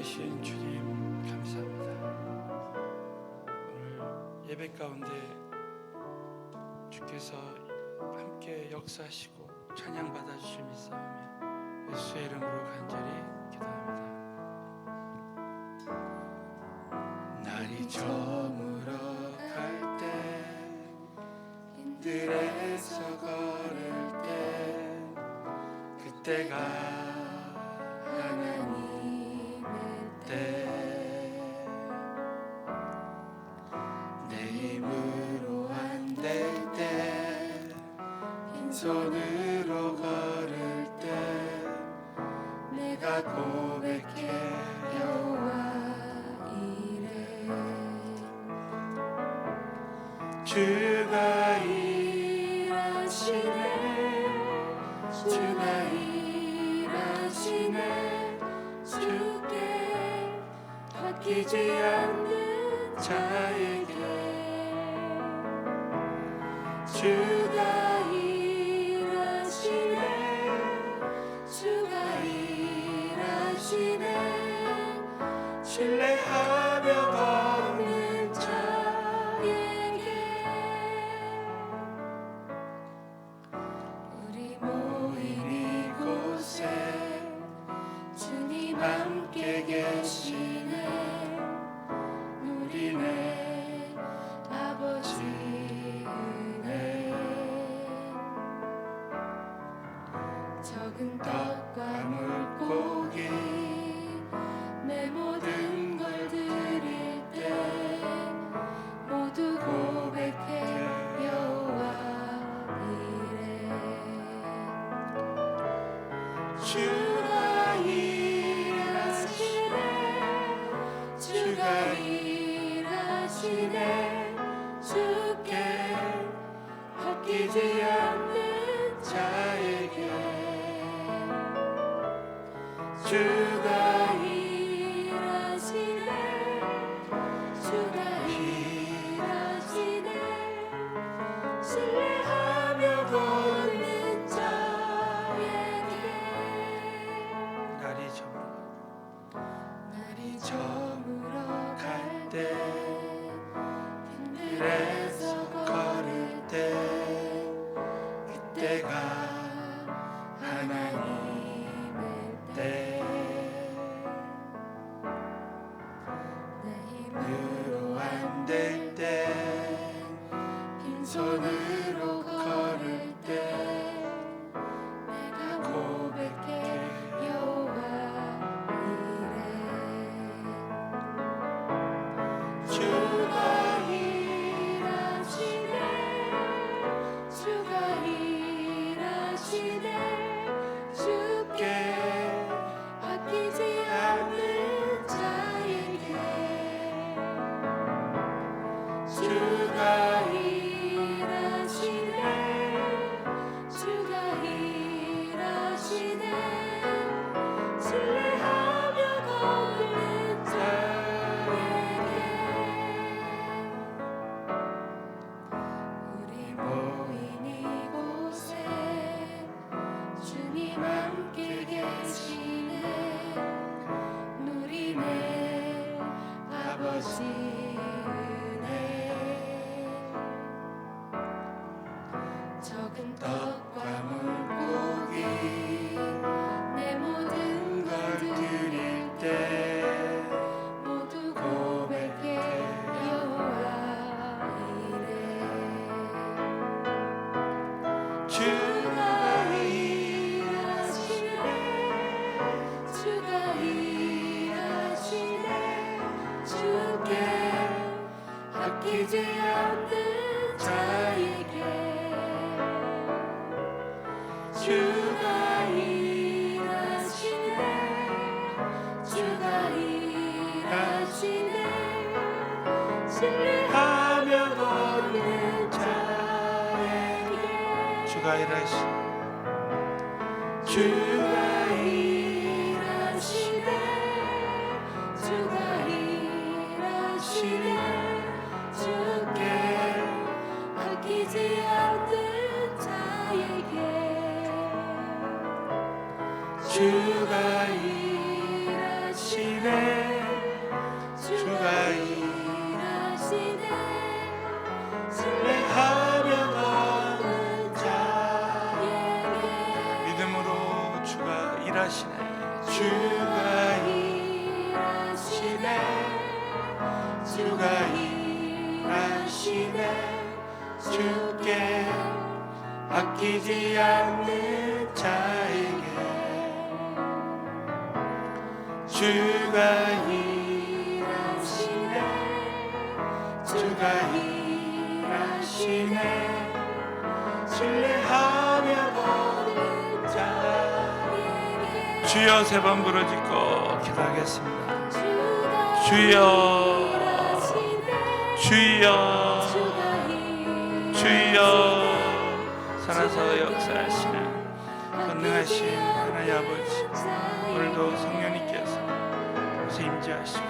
살아계신 주님 감사합니다. 오늘 예배 가운데 주께서 함께 역사하시고 찬양 받아주실 믿사오며 예수의 이름으로 간절히 기도합니다. 날이 저물어 갈 때 길들에서 걸을 때 그때가 하나님의 때 내 힘으로 안 될 때 빈손으로 걸을 때 내가 고백해 여호와 이래 주가 일하시네 주가 일하시네 주께 바뀌지 않는 자에게 주가 일하시네 주가 일하시네 신뢰하며 걷는 자에게 우리 모인 이곳에 주님 함께 계시네 누리네 아버지 은혜 적은 떡과 물고기 내 모든 걸 드릴 때 모두 고백해 여호와 이래 주가 일하시네 주가 일하시네 주께 바뀌지 않는 자에게 주가 일하시네 주가 일하시네 신뢰하며 걷는 자에게 날이 저물어 갈 때 빈들에서 걸을 때 그때가 하나님의 때 내 힘으로 안 될 때 빈손으로 걸을 때 내가 고백해 여호와 이래 주가 일하시네 주가 일하시네 주께 바뀌지 않는 자에게 주가 일하시네 주가 일하시네 신뢰하며 걷는 자에게 우리 모인 이곳에 주님 함께 계시네 누리네 아버지 은혜 적은 떡과 물고기 내 모든 걸 드릴 때 모두 고백해 여호와 이래 주가 일하시네 주가 일하시네 주께 아끼지 않는 자에게 주가 일하시네 주가 일하시네 신뢰하며 걷는 자에게 주가 일하시네 주가 일하시네 주가 일하시네 주께 아끼지 않는 자에게 주가 일하시네 주가 일하시네 주께 아끼지 않는 자에게 주가 일하시네 주가 일하시네 신뢰하며 보는 자에게 주여 세 번 부르짖고 기도하겠습니다. 주여 주여 주여 살아서 역사하시는 권능하신 하나님 아버지, 오늘도 성령님께서 이곳에 임재하시고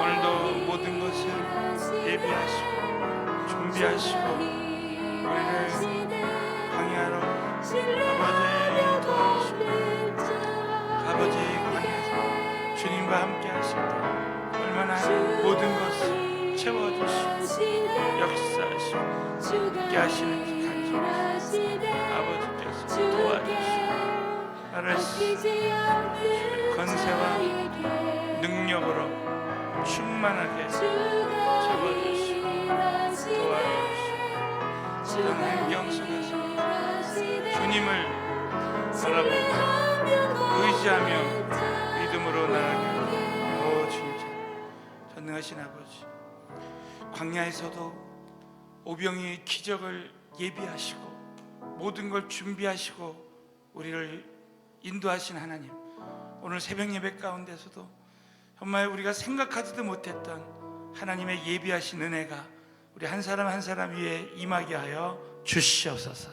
오늘도 모든 것을 예비하시고 준비하시고 우리를 강의하러 아버지의 도와주시고 아버지 강의에서 주님과 함께 하실 때 얼마나 모든 것을 채워주시고 역사하시고 함께 하시는지 간절히 아버지께서 도와주시고 나를 권세와 능력으로 충만하게 채워주시고 도와주시고 어떤 환경 속에서 주님을 바라보고 의지하며 믿음으로 나아가게 오 주님 전능하신 아버지, 광야에서도 오병이의 기적을 예비하시고 모든 걸 준비하시고 우리를 인도하신 하나님, 오늘 새벽 예배 가운데서도 정말 우리가 생각하지도 못했던 하나님의 예비하신 은혜가 우리 한 사람 한 사람 위에 임하게 하여 주시옵소서.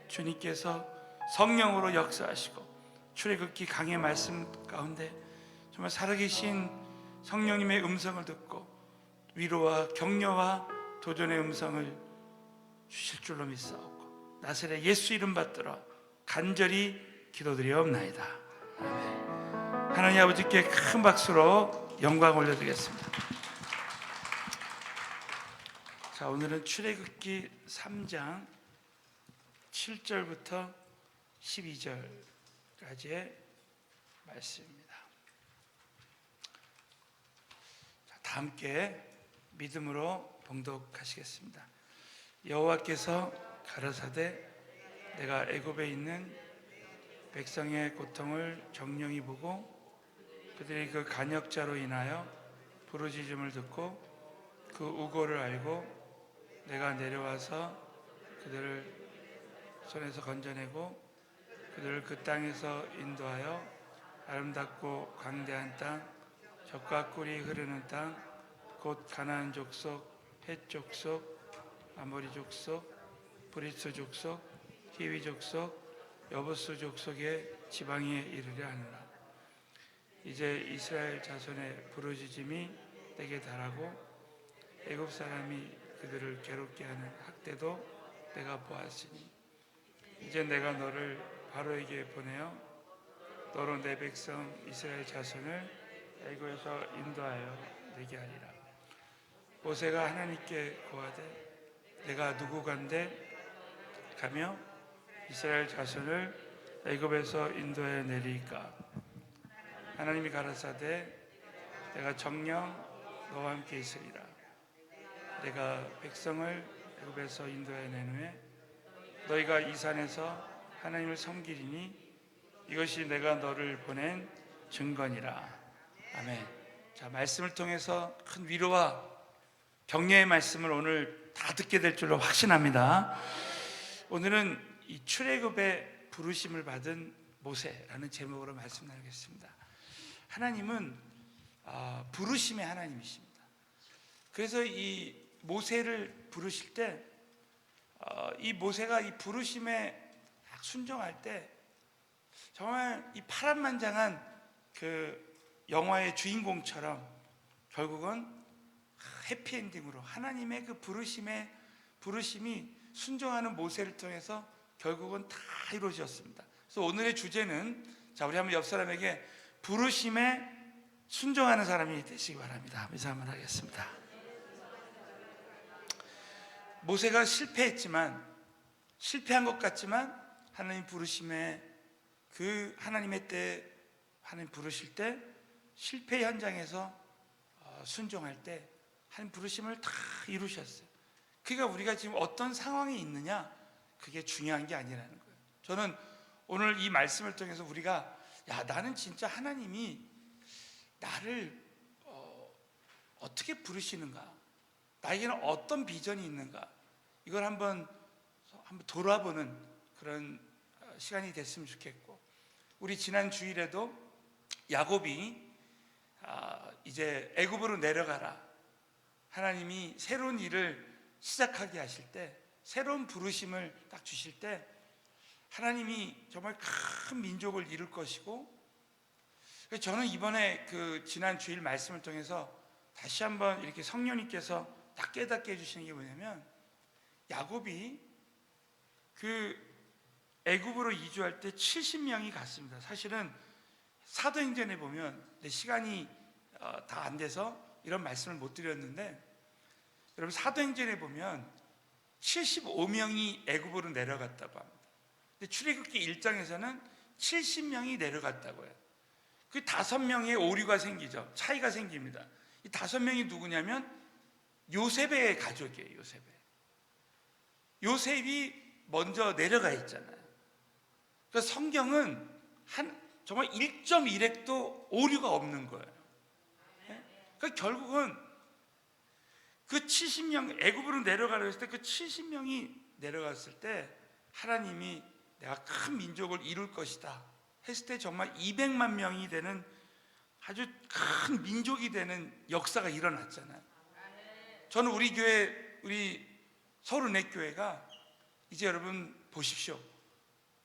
주님께서 성령으로 역사하시고 출애굽기 강의 말씀 가운데 정말 살아계신 성령님의 음성을 듣고 위로와 격려와 도전의 음성을 주실 줄로 믿사옵고 나사렛 예수 이름 받들어 간절히 기도드리옵나이다. 아멘. 하나님 아버지께 큰 박수로 영광 올려드리겠습니다. 자, 오늘은 출애굽기 3장 7절부터 12절까지의 말씀입니다. 자, 다 함께 믿음으로 봉독하시겠습니다. 여호와께서 가라사대 내가 애굽에 있는 백성의 고통을 정령히 보고 그들이 그 간역자로 인하여 부르짖음을 듣고 그 우고를 알고 내가 내려와서 그들을 손에서 건져내고 그들을 그 땅에서 인도하여 아름답고 광대한 땅, 젖과 꿀이 흐르는 땅, 곧 가나안 족속, 헷 족속, 아모리 족속, 브리스 족속, 히위 족속, 여부스 족속의 지방에 이르려 하느라. 이제 이스라엘 자손의 부르짖음이 내게 달하고 애굽 사람이 그들을 괴롭게 하는 학대도 내가 보았으니 이제 내가 너를 바로에게 보내어 너로 내 백성 이스라엘 자손을 애굽에서 인도하여 내게 하리라. 모세가 하나님께 고하되 내가 누구간데 가며 이스라엘 자손을 애굽에서 인도하여 내리까? 하나님이 가라사대 내가 정녕 너와 함께 있으리라. 내가 백성을 애굽에서 인도하여 낸 후에 너희가 이 산에서 하나님을 섬기리니 이것이 내가 너를 보낸 증거니라. 아멘. 자, 말씀을 통해서 큰 위로와 격려의 말씀을 오늘 다 듣게 될 줄로 확신합니다. 오늘은 이 출애굽의 부르심을 받은 모세라는 제목으로 말씀 나누겠습니다. 하나님은 부르심의 하나님이십니다. 그래서 이 모세를 부르실 때 이 모세가 이 부르심에 순종할 때 정말 이 파란만장한 그 영화의 주인공처럼 결국은 해피엔딩으로 하나님의 그 부르심이 순종하는 모세를 통해서 결국은 다 이루어졌습니다. 그래서 오늘의 주제는, 자, 우리 한번 옆 사람에게 부르심에 순종하는 사람이 되시기 바랍니다. 인사 한번 하겠습니다. 모세가 실패한 것 같지만 하나님 부르심에 그 하나님의 때 하나님 부르실 때 실패 현장에서 순종할 때 한 부르심을 다 이루셨어요. 그러니까 우리가 지금 어떤 상황에 있느냐, 그게 중요한 게 아니라는 거예요. 저는 오늘 이 말씀을 통해서 우리가 나는 진짜 하나님이 나를 어떻게 부르시는가, 나에게는 어떤 비전이 있는가, 이걸 한번 돌아보는 그런 시간이 됐으면 좋겠고, 우리 지난 주일에도 야곱이 이제 애굽으로 내려가라, 하나님이 새로운 일을 시작하게 하실 때, 새로운 부르심을 딱 주실 때 하나님이 정말 큰 민족을 이룰 것이고, 저는 이번에 그 지난 주일 말씀을 통해서 다시 한번 이렇게 성령님께서 딱 깨닫게 해주시는 게 뭐냐면, 야곱이 그 애굽으로 이주할 때 70명이 갔습니다. 사실은 사도행전에 보면, 내 시간이 다 안 돼서 이런 말씀을 못 드렸는데, 여러분 사도행전에 보면 75명이 애굽으로 내려갔다고 합니다. 근데 출애굽기 1장에서는 70명이 내려갔다고 해요. 그 5명의 오류가 생기죠. 차이가 생깁니다. 이 5명이 누구냐면 요셉의 가족이에요. 요셉이 먼저 내려가 있잖아요. 그래서 성경은 정말 1.1획도 오류가 없는 거예요. 그러니까 결국은 그 70명, 애굽으로 내려가려고 했을 때 그 70명이 내려갔을 때 하나님이 내가 큰 민족을 이룰 것이다 했을 때 정말 200만 명이 되는 아주 큰 민족이 되는 역사가 일어났잖아요. 저는 우리 교회, 우리 서울은혜 교회가 이제 여러분 보십시오.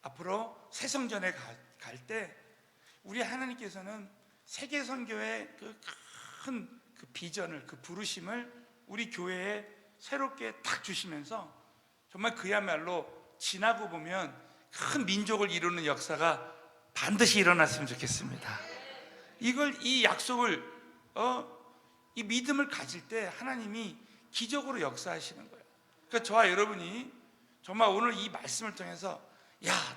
앞으로 새성전에 갈 때 우리 하나님께서는 세계선교의 그 큰 그 비전을, 그 부르심을 우리 교회에 새롭게 딱 주시면서 정말 그야말로 지나고 보면 큰 민족을 이루는 역사가 반드시 일어났으면 좋겠습니다. 이 약속을, 이 믿음을 가질 때 하나님이 기적으로 역사하시는 거예요. 그러니까 저와 여러분이 정말 오늘 이 말씀을 통해서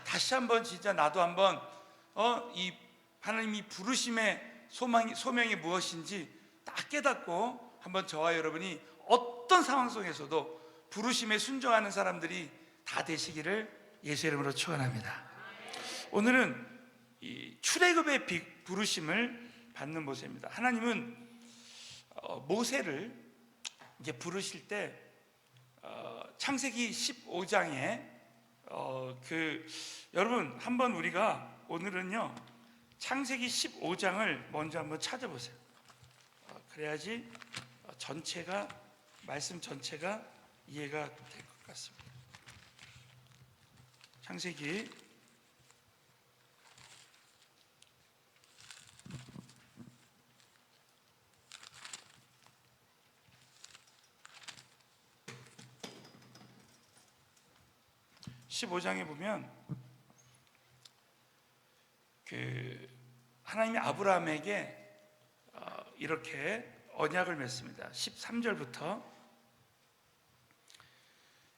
다시 한번 진짜 나도 한번 이 하나님이 부르심의 소명이 무엇인지 딱 깨닫고 한번 저와 여러분이 어떤 상황 속에서도 부르심에 순종하는 사람들이 다 되시기를 예수 이름으로 축원합니다. 오늘은 이 출애굽의 부르심을 받는 모세입니다. 하나님은 모세를 이제 부르실 때 창세기 15장에 여러분 한번 우리가 오늘은요 창세기 15장을 먼저 한번 찾아보세요. 그래야지 말씀 전체가 이해가 될 것 같습니다. 창세기 15장에 보면 하나님이 아브라함에게 이렇게 언약을 맺습니다. 13절부터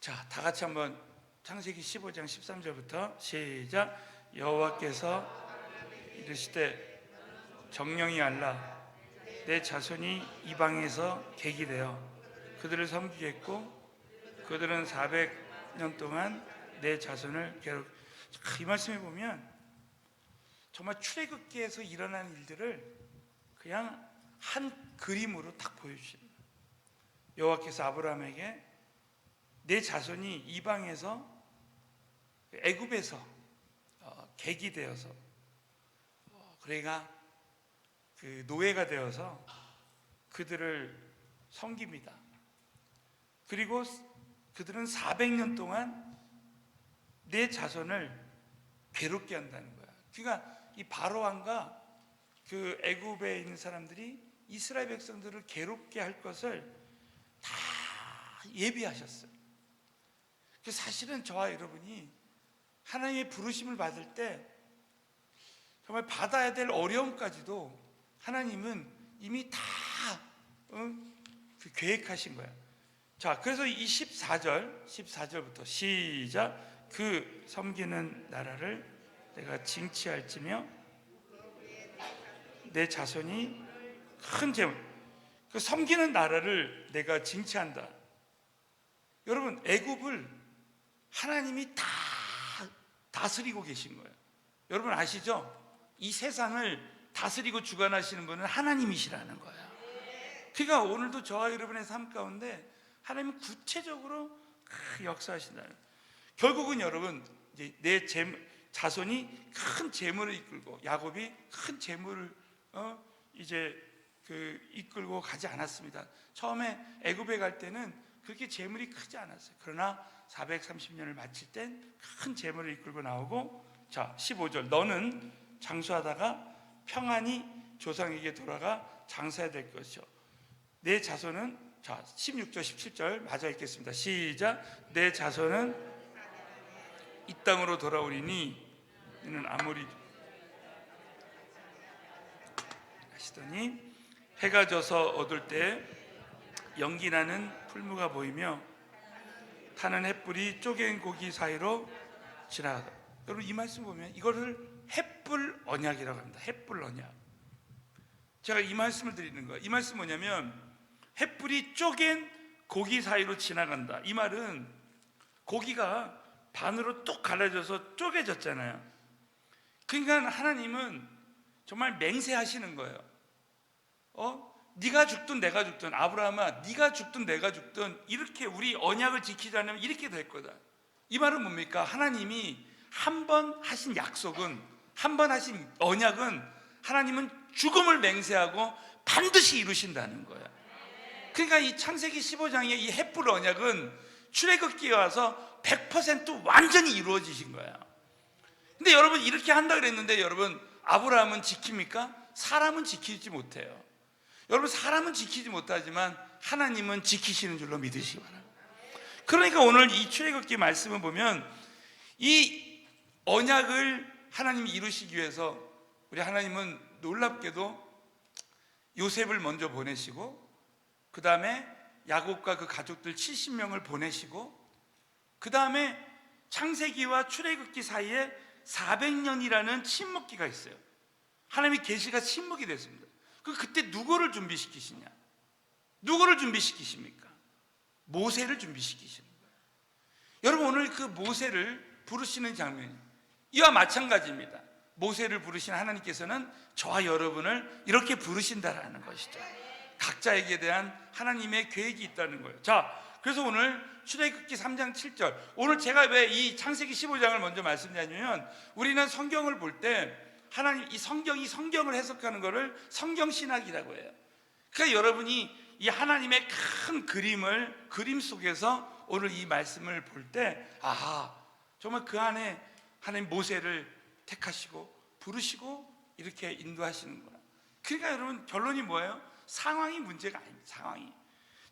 다 같이 한번 창세기 15장 13절부터 시작. 여호와께서 이르시되 정령이 알라 내 자손이 이방에서 객이 되어 그들을 섬기겠고 그들은 400년 동안 내 자손을 이 말씀에 보면 정말 출애굽기에서 일어난 일들을 그냥 한 그림으로 딱 보여주십니다. 여호와께서 아브라함에게 내 자손이 이방에서 애굽에서 객이 되어서 그래가 그 노예가 되어서 그들을 섬깁니다. 그리고 그들은 400년 동안 내 자손을 괴롭게 한다는 거야. 그러니까 이 바로왕과 그 애굽에 있는 사람들이 이스라엘 백성들을 괴롭게 할 것을 다 예비하셨어요. 사실은 저와 여러분이 하나님의 부르심을 받을 때 정말 받아야 될 어려움까지도 하나님은 이미 다 계획하신 거예요. 그래서 이 14절부터 시작. 그 섬기는 나라를 내가 징치할지며 내 자손이 큰 재물, 그 섬기는 나라를 내가 징치한다. 여러분, 애굽을 하나님이 다 다스리고 계신 거예요. 여러분 아시죠? 이 세상을 다스리고 주관하시는 분은 하나님이시라는 거예요. 그러니까 오늘도 저와 여러분의 삶 가운데 하나님은 구체적으로 역사하신다는 거예요. 결국은 여러분, 이제 내 자손이 큰 재물을 이끌고, 야곱이 큰 재물을 이제 이끌고 가지 않았습니다. 처음에 애굽에 갈 때는 그렇게 재물이 크지 않았어요. 그러나 430년을 마칠 땐 큰 재물을 이끌고 나오고, 자 15절, 너는 장수하다가 평안히 조상에게 돌아가 장사해야 될 것이요, 내 자손은, 자 16절 17절 마저 읽겠습니다. 시작. 내 자손은 이 땅으로 돌아오리니 이는 아무리 하시더니 해가 져서 어둘 때 연기나는 풀무가 보이며 타는 햇불이 쪼갠 고기 사이로 지나가다. 여러분 이 말씀 보면 이거를 햇불 언약이라고 합니다. 햇불 언약. 제가 이 말씀을 드리는 거예요. 이 말씀 뭐냐면 햇불이 쪼갠 고기 사이로 지나간다. 이 말은 고기가 반으로 뚝 갈라져서 쪼개졌잖아요. 그러니까 하나님은 정말 맹세하시는 거예요. 네가 죽든 내가 죽든, 아브라함아 네가 죽든 내가 죽든 이렇게 우리 언약을 지키지 않으면 이렇게 될 거다. 이 말은 뭡니까? 하나님이 한 번 하신 약속은, 한 번 하신 언약은 하나님은 죽음을 맹세하고 반드시 이루신다는 거예요. 그러니까 이 창세기 15장의 이 햇불 언약은 출애굽기에 와서 100% 완전히 이루어지신 거예요. 근데 여러분 이렇게 한다 그랬는데, 여러분 아브라함은 지킵니까? 사람은 지키지 못해요. 여러분 사람은 지키지 못하지만 하나님은 지키시는 줄로 믿으시기 바랍니다. 그러니까 오늘 이 출애굽기 말씀을 보면 이 언약을 하나님이 이루시기 위해서 우리 하나님은 놀랍게도 요셉을 먼저 보내시고, 그 다음에 야곱과 그 가족들 70명을 보내시고, 그 다음에 창세기와 출애굽기 사이에 400년이라는 침묵기가 있어요. 하나님의 계시가 침묵이 됐습니다. 그때 누구를 준비시키시냐? 누구를 준비시키십니까? 모세를 준비시키시는 거예요. 여러분 오늘 그 모세를 부르시는 장면이 이와 마찬가지입니다. 모세를 부르신 하나님께서는 저와 여러분을 이렇게 부르신다라는 것이죠. 각자에게 대한 하나님의 계획이 있다는 거예요. 자, 그래서 오늘 출애굽기 3장 7절, 오늘 제가 왜 이 창세기 15장을 먼저 말씀드리냐면, 우리는 성경을 볼 때 하나님, 이 성경을 해석하는 것을 성경신학이라고 해요. 그러니까 여러분이 이 하나님의 큰 그림 속에서 오늘 이 말씀을 볼 때, 정말 그 안에 하나님 모세를 택하시고 부르시고 이렇게 인도하시는구나. 그러니까 여러분 결론이 뭐예요? 상황이 문제가 아닙니다. 상황이.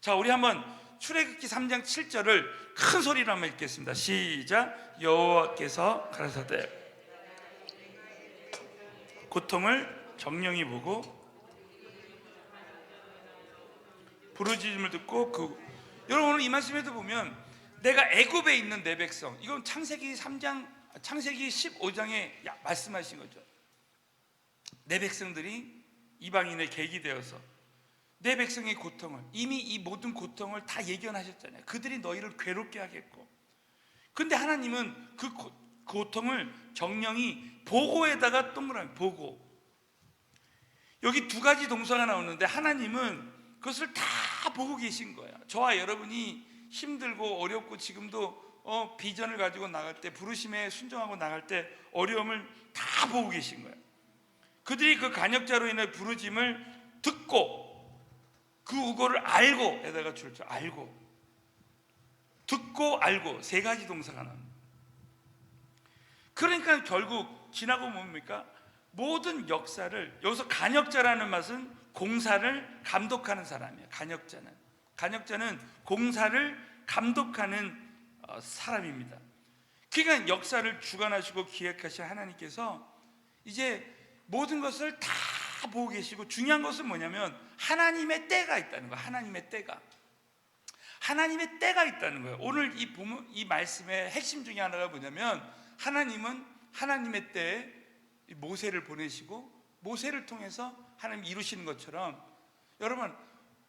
자, 우리 한번 출애굽기 3장 7절을 큰 소리로 한번 읽겠습니다. 시작. 여호와께서 가라사대 고통을 정령이 보고 부르짖음을 듣고 여러분 오늘 이 말씀에도 보면 내가 애굽에 있는 내 백성, 이건 창세기 15장에 말씀하신 거죠. 내 백성들이 이방인의 객이 되어서 내 백성의 고통을, 이미 이 모든 고통을 다 예견하셨잖아요. 그들이 너희를 괴롭게 하겠고, 근데 하나님은 그 고통을 정령이 보고에다가 동그라미 보고, 여기 두 가지 동사가 나오는데 하나님은 그것을 다 보고 계신 거예요. 저와 여러분이 힘들고 어렵고 지금도 비전을 가지고 나갈 때, 부르심에 순종하고 나갈 때 어려움을 다 보고 계신 거예요. 그들이 그 간역자로 인해 부르짐을 듣고 그 우고를 알고, 에다가 줄줄 알고, 듣고 알고, 세 가지 동사가 나옵니다. 그러니까 결국 지나고 뭡니까? 모든 역사를, 여기서 간역자라는 말은 공사를 감독하는 사람이에요. 간역자는 공사를 감독하는 사람입니다. 그러니까 역사를 주관하시고 기획하신 하나님께서 이제 모든 것을 다 보고 계시고, 중요한 것은 뭐냐면 하나님의 때가 있다는 거예요. 하나님의 때가 있다는 거예요. 오늘 이 말씀의 핵심 중에 하나가 뭐냐면, 하나님은 하나님의 때에 모세를 보내시고 모세를 통해서 하나님 이루시는 것처럼 여러분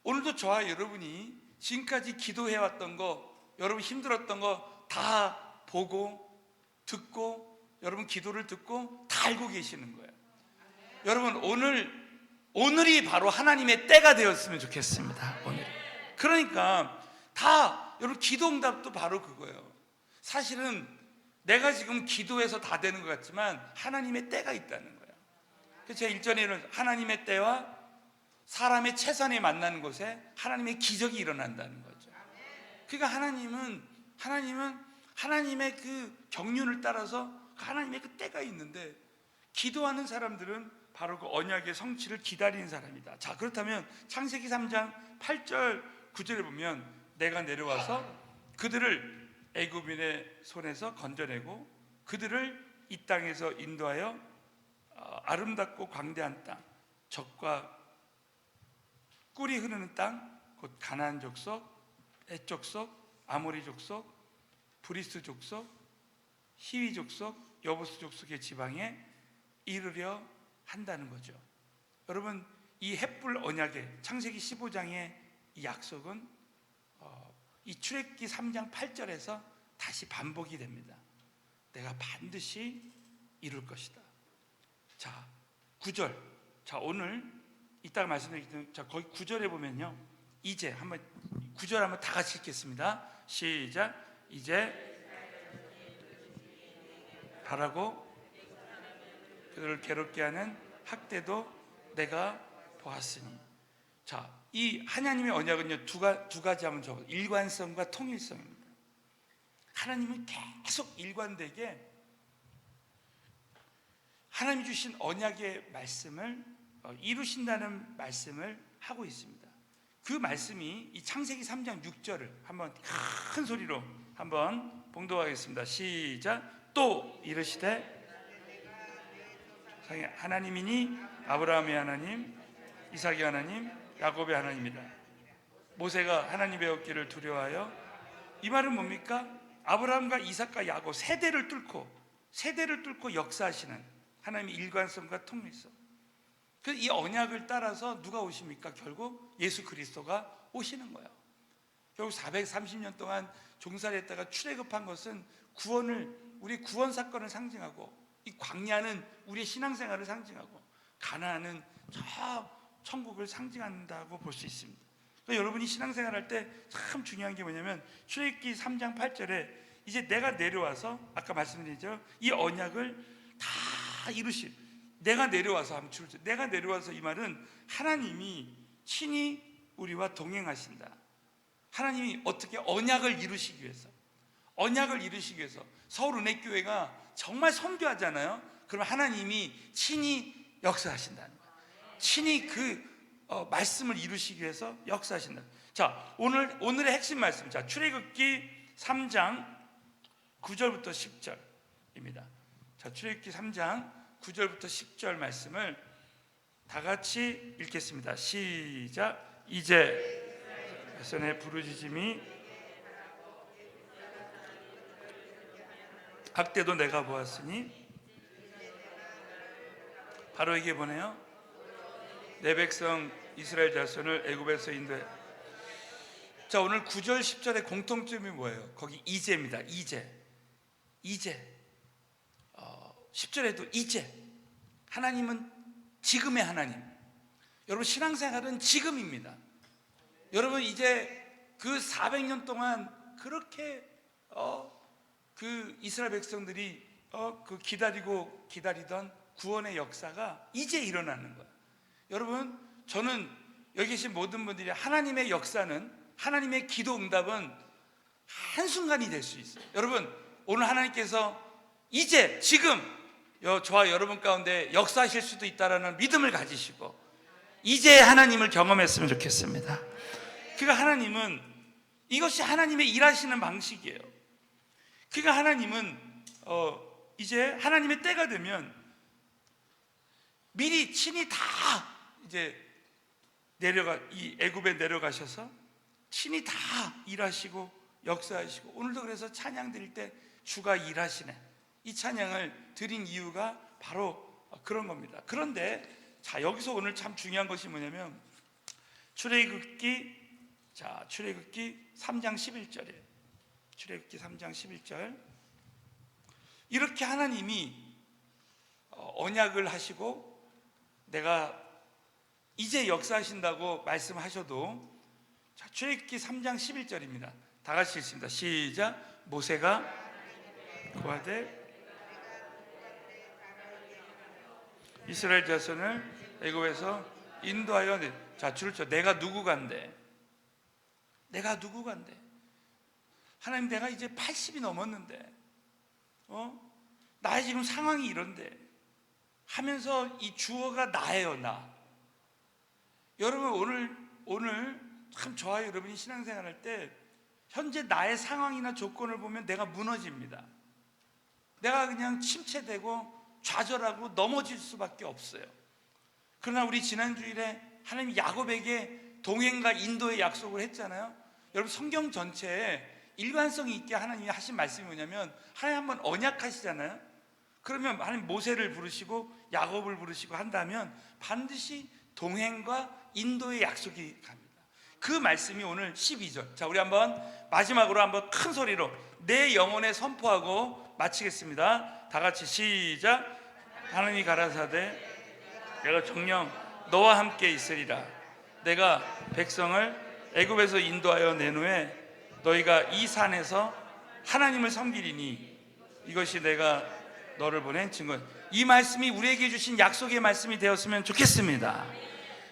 오늘도 저와 여러분이 지금까지 기도해왔던 거, 여러분 힘들었던 거 다 보고 듣고 여러분 기도를 듣고 다 알고 계시는 거예요. 여러분 오늘이 바로 하나님의 때가 되었으면 좋겠습니다. 오늘. 그러니까 다 여러분 기도응답도 바로 그거예요. 사실은 내가 지금 기도해서 다 되는 것 같지만 하나님의 때가 있다는 거예요. 그래서 제가 일전에는 하나님의 때와 사람의 최선에 만나는 곳에 하나님의 기적이 일어난다는 거죠. 그러니까 하나님의 그 경륜을 따라서 하나님의 그 때가 있는데 기도하는 사람들은 바로 그 언약의 성취를 기다리는 사람이다. 자, 그렇다면 창세기 3장 8절 9절에 보면 내가 내려와서 그들을 애굽인의 손에서 건져내고 그들을 이 땅에서 인도하여 아름답고 광대한 땅, 젖과 꿀이 흐르는 땅, 곧 가나안 족속, 헷 족속, 아모리 족속, 브리스 족속, 히위 족속, 여부스 족속의 지방에 이르려 한다는 거죠. 여러분 이 햇불 언약의 창세기 15장의 이 약속은 이 출애굽기 3장 8절에서 다시 반복이 됩니다. 내가 반드시 이룰 것이다. 자, 9절. 자, 오늘 이따가 말씀드리겠지만 자, 거기 9절에 보면요. 이제 한번 9절 한번 다 같이 읽겠습니다. 시작. 이제 바라고 그들을 괴롭게 하는 학대도 내가 보았으니. 자, 이 하나님의 언약은요 두 가지 하면 적어요. 일관성과 통일성입니다. 하나님은 계속 일관되게 하나님이 주신 언약의 말씀을 이루신다는 말씀을 하고 있습니다. 그 말씀이 이 창세기 3장 6절을 한번 큰 소리로 한번 봉독하겠습니다. 시작. 또 이르시되 하나님이니 아브라함의 하나님, 이삭의 하나님, 야곱의 하나님이다. 모세가 하나님 배웠기를 두려워하여. 이 말은 뭡니까? 아브라함과 이삭과 야곱 세대를 뚫고 역사하시는 하나님의 일관성과 통일성. 그래서 이 언약을 따라서 누가 오십니까? 결국 예수 그리스도가 오시는 거예요. 결국 430년 동안 종살이했다가 출애굽한 것은 우리 구원 사건을 상징하고, 이 광야는 우리의 신앙생활을 상징하고, 가나안은 저 천국을 상징한다고 볼 수 있습니다. 그러니까 여러분이 신앙생활할 때 참 중요한 게 뭐냐면 출애굽기 3장 8절에 이제 내가 내려와서 아까 말씀드렸죠. 이 언약을 다 이루신 내가 내려와서 하면 줄죠. 내가 내려와서 이 말은 하나님이 친히 우리와 동행하신다. 하나님이 어떻게 언약을 이루시기 위해서 서울은혜교회가 정말 선교하잖아요. 그럼 하나님이 친히 역사하신다는 거예요. 친히 말씀을 이루시기 위해서 역사하신다. 자, 오늘의 핵심 말씀. 자, 출애굽기 3장 9절부터 10절입니다. 자, 출애굽기 3장 9절부터 10절 말씀을 다 같이 읽겠습니다. 시작. 이제 백성의 부르짖음이 학대도 내가 보았으니 바로 이게 뭐네요? 내 백성 이스라엘 자손을 애굽에서 인도해. 자, 오늘 9절 10절의 공통점이 뭐예요? 거기 이제입니다. 이제 10절에도 이제. 하나님은 지금의 하나님. 여러분 신앙생활은 지금입니다. 여러분 이제 그 400년 동안 그렇게 그 이스라엘 백성들이 기다리던 구원의 역사가 이제 일어나는 거예요. 여러분 저는 여기 계신 모든 분들이 하나님의 역사는, 하나님의 기도 응답은 한순간이 될 수 있어요. 여러분 오늘 하나님께서 이제 지금 저와 여러분 가운데 역사하실 수도 있다라는 믿음을 가지시고 이제 하나님을 경험했으면 좋겠습니다. 그러니까 하나님은 이것이 하나님의 일하시는 방식이에요. 그러니까 하나님은 이제 하나님의 때가 되면 미리 친히 다 이제 이 애굽에 내려가셔서 친히 다 일하시고 역사하시고, 오늘도 그래서 찬양 드릴 때 주가 일하시네, 이 찬양을 드린 이유가 바로 그런 겁니다. 그런데 자, 여기서 오늘 참 중요한 것이 뭐냐면 출애굽기 3장 11절이에요. 출애굽기 3장 11절. 이렇게 하나님이 언약을 하시고 내가 이제 역사하신다고 말씀하셔도, 자, 출애굽기 3장 11절입니다. 다 같이 읽습니다. 시작. 모세가 그 아들 이스라엘 자손을 애굽에서 인도하여 자, 줄을 쳐. 내가 누구간데? 내가 누구간데? 하나님, 내가 이제 80이 넘었는데 나의 지금 상황이 이런데 하면서 이 주어가 나예요. 나. 여러분, 오늘 참 저와 여러분이 신앙생활할 때 현재 나의 상황이나 조건을 보면 내가 무너집니다. 내가 그냥 침체되고 좌절하고 넘어질 수밖에 없어요. 그러나 우리 지난주일에 하나님이 야곱에게 동행과 인도의 약속을 했잖아요. 여러분, 성경 전체에 일관성이 있게 하나님이 하신 말씀이 뭐냐면, 하나님 한번 언약하시잖아요. 그러면 하나님 모세를 부르시고 야곱을 부르시고 한다면 반드시 동행과 인도의 약속이 갑니다. 그 말씀이 오늘 12절. 자, 우리 한번 마지막으로 한번 큰 소리로 내 영혼에 선포하고 마치겠습니다. 다 같이 시작. 하나님이 가라사대 내가 정녕 너와 함께 있으리라. 내가 백성을 애굽에서 인도하여 낸 후에 너희가 이 산에서 하나님을 섬기리니 이것이 내가 너를 보낸 증거. 이 말씀이 우리에게 주신 약속의 말씀이 되었으면 좋겠습니다.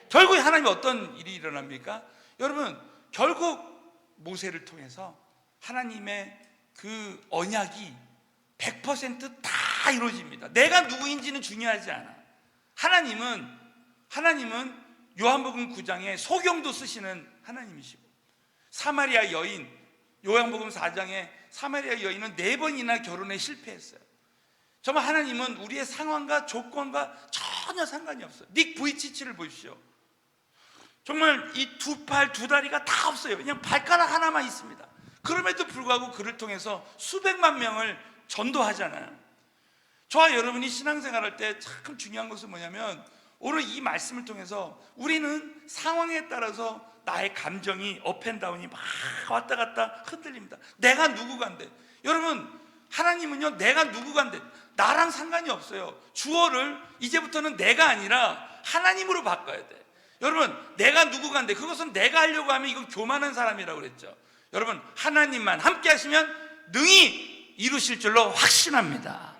결국 하나님이 어떤 일이 일어납니까? 여러분, 결국 모세를 통해서 하나님의 그 언약이 100%다 이루어집니다. 내가 누구인지는 중요하지 않아. 하나님은 요한복음 9장에 소경도 쓰시는 하나님이시고, 사마리아 여인, 요한복음 4장에 사마리아 여인은 4번이나 결혼에 실패했어요. 정말 하나님은 우리의 상황과 조건과 전혀 상관이 없어요. 닉 부이치치를 보십시오. 정말 이 두 팔 두 다리가 다 없어요. 그냥 발가락 하나만 있습니다. 그럼에도 불구하고 그를 통해서 수백만 명을 전도하잖아요. 저와 여러분이 신앙생활할 때 참 중요한 것은 뭐냐면, 오늘 이 말씀을 통해서 우리는 상황에 따라서 나의 감정이 업앤다운이 막 왔다 갔다 흔들립니다. 내가 누구간데? 여러분, 하나님은요, 내가 누구간데 나랑 상관이 없어요. 주어를 이제부터는 내가 아니라 하나님으로 바꿔야 돼. 여러분, 내가 누구간데, 그것은 내가 하려고 하면 이건 교만한 사람이라고 그랬죠. 여러분, 하나님만 함께 하시면 능히 이루실 줄로 확신합니다.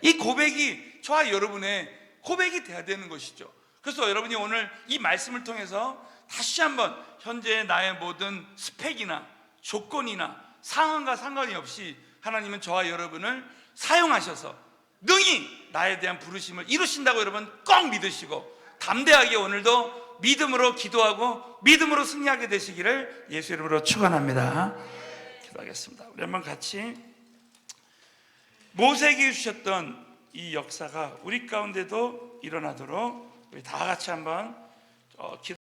이 고백이 저와 여러분의 고백이 돼야 되는 것이죠. 그래서 여러분이 오늘 이 말씀을 통해서 다시 한번 현재의 나의 모든 스펙이나 조건이나 상황과 상관이 없이 하나님은 저와 여러분을 사용하셔서 능히 나에 대한 부르심을 이루신다고 여러분 꼭 믿으시고, 담대하게 오늘도 믿음으로 기도하고 믿음으로 승리하게 되시기를 예수 이름으로 축원합니다. 기도하겠습니다. 우리 한번 같이 모세에게 주셨던 이 역사가 우리 가운데도 일어나도록 우리 다 같이 한번 기도